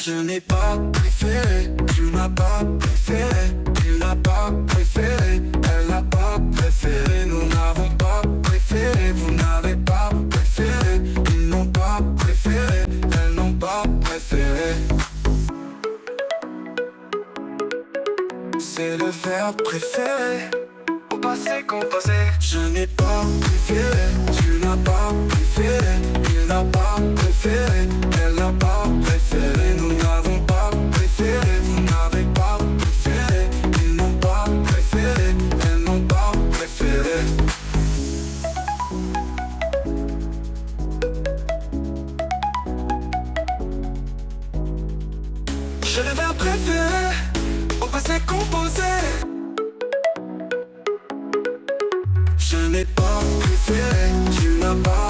Je n'ai pas préféré, tu n'as pas préféré, il n'a pas préféré, elle n'a pas préféré, nous n'avons pas préféré, vous n'avez pas préféré, ils n'ont pas préféré, elles n'ont pas préféré. C'est le verbe préféré, au passé composé. Je n'ai pas préféré, tu n'as pas préféré, il n'a pas préféré, elle n'a pas préféré, nous n'avons pas préféré, vous n'avez pas préféré, ils n'ont pas préféré, elles n'ont pas préféré. J'ai le verbe préféré, au passé composé. Je n'ai pas préféré, tu n'as pas